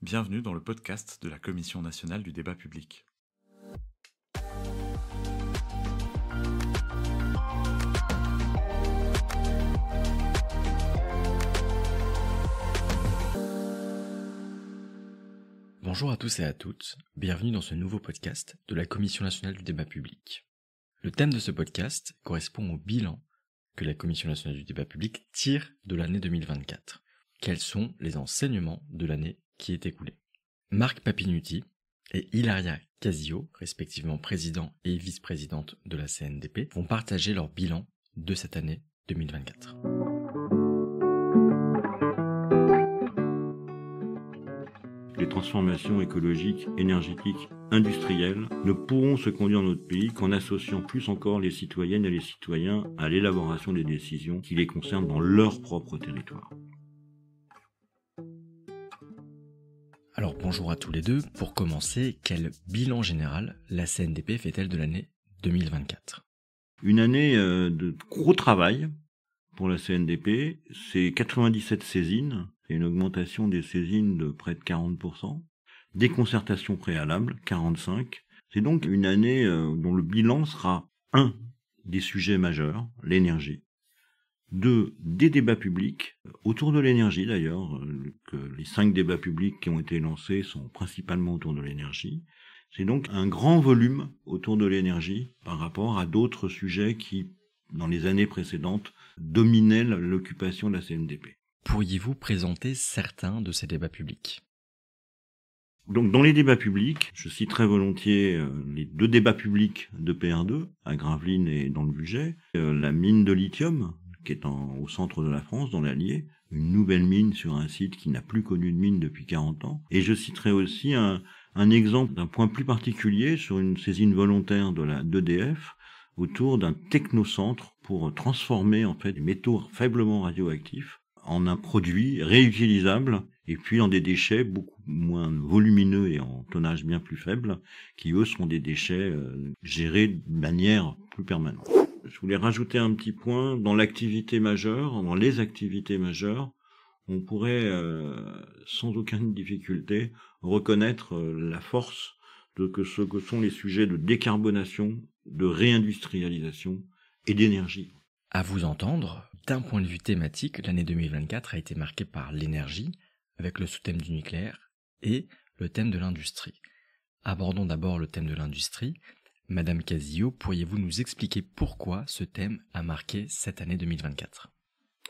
Bienvenue dans le podcast de la Commission nationale du débat public. Bonjour à tous et à toutes, bienvenue dans ce nouveau podcast de la Commission nationale du débat public. Le thème de ce podcast correspond au bilan que la Commission nationale du débat public tire de l'année 2024. Quels sont les enseignements de l'année qui est écoulée? Marc Papinutti et Hilaria Casio, respectivement président et vice-présidente de la CNDP, vont partager leur bilan de cette année 2024. Les transformations écologiques, énergétiques, industrielles ne pourront se conduire dans notre pays qu'en associant plus encore les citoyennes et les citoyens à l'élaboration des décisions qui les concernent dans leur propre territoire. Alors bonjour à tous les deux. Pour commencer, quel bilan général la CNDP fait-elle de l'année 2024 ? Une année de gros travail pour la CNDP, c'est 97 saisines, c'est une augmentation des saisines de près de 40%, des concertations préalables, 45%. C'est donc une année dont le bilan sera 1. Des sujets majeurs, l'énergie, 2. Des débats publics, autour de l'énergie d'ailleurs, que les 5 débats publics qui ont été lancés sont principalement autour de l'énergie. C'est donc un grand volume autour de l'énergie par rapport à d'autres sujets qui, dans les années précédentes, dominaient l'occupation de la CNDP. Pourriez-vous présenter certains de ces débats publics ? Donc, dans les débats publics, je cite très volontiers les 2 débats publics de PR2, à Gravelines et dans le Bugey, la mine de lithium, qui est au centre de la France, dans l'Allier, une nouvelle mine sur un site qui n'a plus connu de mine depuis 40 ans. Et je citerai aussi un exemple d'un point plus particulier sur une saisine volontaire d'EDF autour d'un technocentre pour transformer en fait des métaux faiblement radioactifs en un produit réutilisable et puis en des déchets beaucoup moins volumineux et en tonnage bien plus faible qui eux sont des déchets gérés de manière plus permanente. Je voulais rajouter un petit point, dans les activités majeures, on pourrait sans aucune difficulté reconnaître la force de ce que sont les sujets de décarbonation, de réindustrialisation et d'énergie. À vous entendre, d'un point de vue thématique, l'année 2024 a été marquée par l'énergie, avec le sous-thème du nucléaire, et le thème de l'industrie. Abordons d'abord le thème de l'industrie. Madame Casio, pourriez-vous nous expliquer pourquoi ce thème a marqué cette année 2024 ?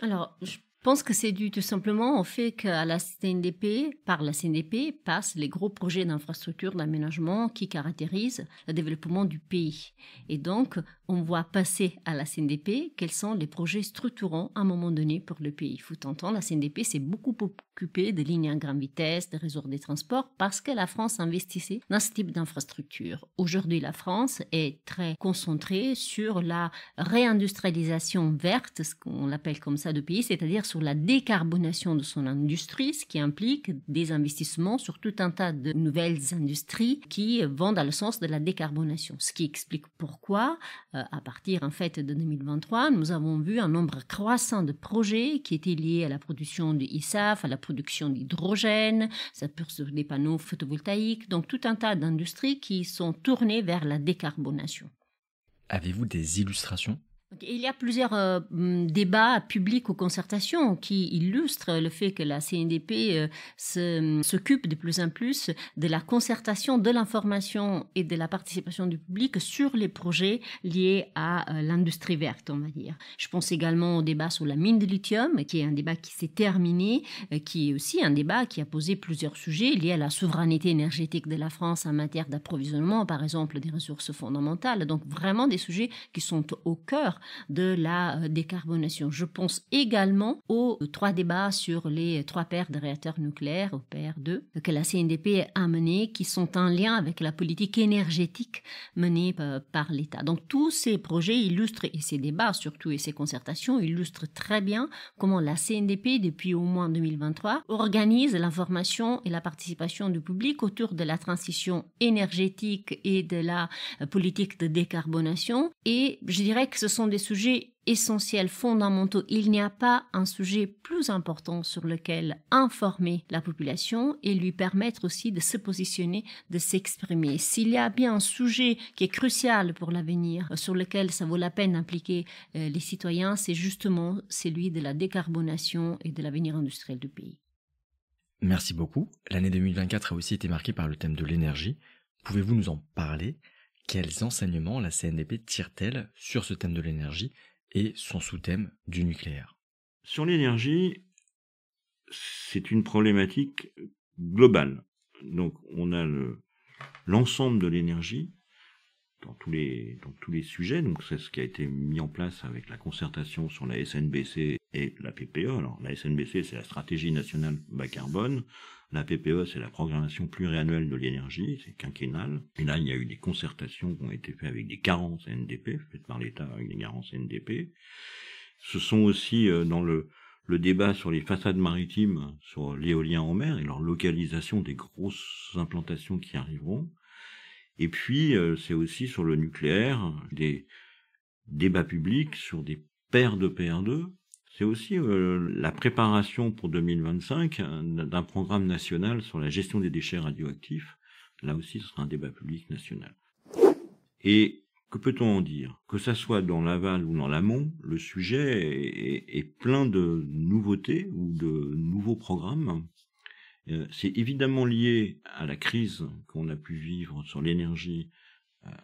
Alors, je pense que c'est dû tout simplement au fait qu'à la CNDP, par la CNDP, passent les gros projets d'infrastructure d'aménagement qui caractérisent le développement du pays. Et donc, on voit passer à la CNDP quels sont les projets structurants à un moment donné pour le pays. Il faut entendre, la CNDP s'est beaucoup occupée des lignes à grande vitesse, des réseaux des transports, parce que la France investissait dans ce type d'infrastructure. Aujourd'hui, la France est très concentrée sur la réindustrialisation verte, ce qu'on l'appelle comme ça, de pays, c'est-à-dire sur la décarbonation de son industrie, ce qui implique des investissements sur tout un tas de nouvelles industries qui vont dans le sens de la décarbonation. Ce qui explique pourquoi, à partir en fait de 2023, nous avons vu un nombre croissant de projets qui étaient liés à la production du ISAF, à la production d'hydrogène, ça peut sur des panneaux photovoltaïques, donc tout un tas d'industries qui sont tournées vers la décarbonation. Avez-vous des illustrations ? Il y a plusieurs débats publics ou concertations qui illustrent le fait que la CNDP s'occupe de plus en plus de la concertation, de l'information et de la participation du public sur les projets liés à l'industrie verte, on va dire. Je pense également au débat sur la mine de lithium, qui est un débat qui s'est terminé, qui est aussi un débat qui a posé plusieurs sujets liés à la souveraineté énergétique de la France en matière d'approvisionnement, par exemple, des ressources fondamentales. Donc vraiment des sujets qui sont au cœur de la décarbonation. Je pense également aux 3 débats sur les 3 paires de réacteurs nucléaires, au PR2, que la CNDP a menés, qui sont en lien avec la politique énergétique menée par l'État. Donc tous ces projets illustrent, et ces débats surtout, et ces concertations illustrent très bien comment la CNDP, depuis au moins 2023, organise l'information et la participation du public autour de la transition énergétique et de la politique de décarbonation. Et je dirais que ce sont des sujets essentiels, fondamentaux. Il n'y a pas un sujet plus important sur lequel informer la population et lui permettre aussi de se positionner, de s'exprimer. S'il y a bien un sujet qui est crucial pour l'avenir, sur lequel ça vaut la peine d'impliquer les citoyens, c'est justement celui de la décarbonation et de l'avenir industriel du pays. Merci beaucoup. L'année 2024 a aussi été marquée par le thème de l'énergie. Pouvez-vous nous en parler ? Quels enseignements la CNDP tire-t-elle sur ce thème de l'énergie et son sous-thème du nucléaire? Sur l'énergie, c'est une problématique globale. Donc on a l'ensemble de l'énergie dans tous les sujets. Donc c'est ce qui a été mis en place avec la concertation sur la SNBC et la PPE. Alors la SNBC, c'est la stratégie nationale bas carbone. La PPE, c'est la programmation pluriannuelle de l'énergie, c'est quinquennal. Et là, il y a eu des concertations qui ont été faites avec des carences CNDP, faites par l'État avec des carences CNDP. Ce sont aussi dans le débat sur les façades maritimes, sur l'éolien en mer et leur localisation des grosses implantations qui arriveront. Et puis, c'est aussi sur le nucléaire, des débats publics sur des paires de PR2. C'est aussi la préparation pour 2025 d'un programme national sur la gestion des déchets radioactifs. Là aussi, ce sera un débat public national. Et que peut-on en dire? Que ça soit dans l'aval ou dans l'amont, le sujet est plein de nouveautés ou de nouveaux programmes. C'est évidemment lié à la crise qu'on a pu vivre sur l'énergie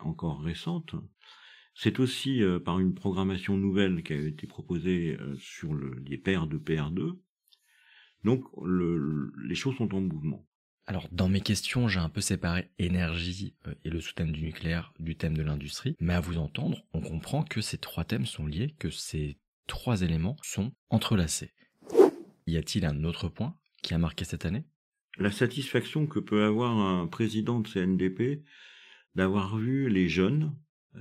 encore récente. C'est aussi par une programmation nouvelle qui a été proposée sur les paires de PR2. Donc les choses sont en mouvement. Alors dans mes questions, j'ai un peu séparé énergie et le sous-thème du nucléaire du thème de l'industrie. Mais à vous entendre, on comprend que ces trois thèmes sont liés, que ces trois éléments sont entrelacés. Y a-t-il un autre point qui a marqué cette année? La satisfaction que peut avoir un président de CNDP d'avoir vu les jeunes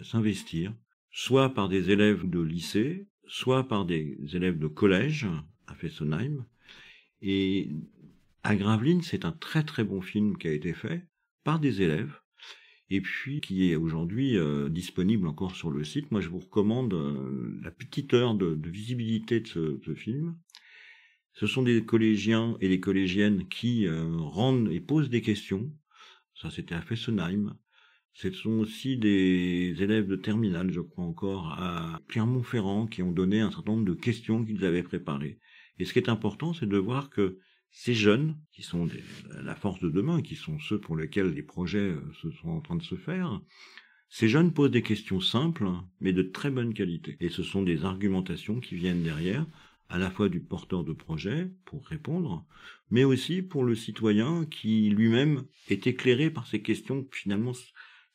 s'investir, soit par des élèves de lycée, soit par des élèves de collège à Fessenheim. Et à Gravelines, c'est un très très bon film qui a été fait par des élèves, et puis qui est aujourd'hui disponible encore sur le site. Moi, je vous recommande la petite heure de visibilité de ce film. Ce sont des collégiens et des collégiennes qui rendent et posent des questions. Ça, c'était à Fessenheim. Ce sont aussi des élèves de terminale, je crois encore, à Clermont-Ferrand, qui ont donné un certain nombre de questions qu'ils avaient préparées. Et ce qui est important, c'est de voir que ces jeunes, qui sont la force de demain, qui sont ceux pour lesquels les projets sont en train de se faire, ces jeunes posent des questions simples, mais de très bonne qualité. Et ce sont des argumentations qui viennent derrière, à la fois du porteur de projet, pour répondre, mais aussi pour le citoyen qui lui-même est éclairé par ces questions, finalement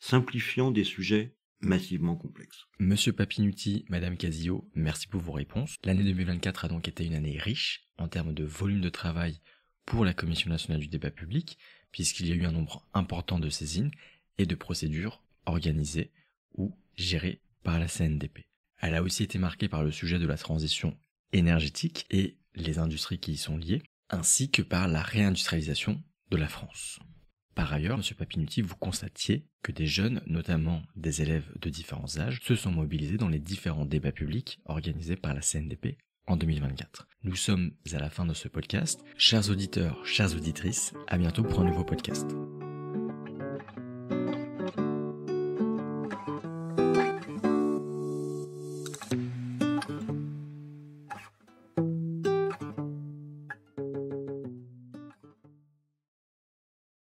simplifiant des sujets massivement complexes. Monsieur Papinutti, Madame Casillot, merci pour vos réponses. L'année 2024 a donc été une année riche en termes de volume de travail pour la Commission nationale du débat public, puisqu'il y a eu un nombre important de saisines et de procédures organisées ou gérées par la CNDP. Elle a aussi été marquée par le sujet de la transition énergétique et les industries qui y sont liées, ainsi que par la réindustrialisation de la France. Par ailleurs, Monsieur Papinutti, vous constatiez que des jeunes, notamment des élèves de différents âges, se sont mobilisés dans les différents débats publics organisés par la CNDP en 2024. Nous sommes à la fin de ce podcast. Chers auditeurs, chères auditrices, à bientôt pour un nouveau podcast.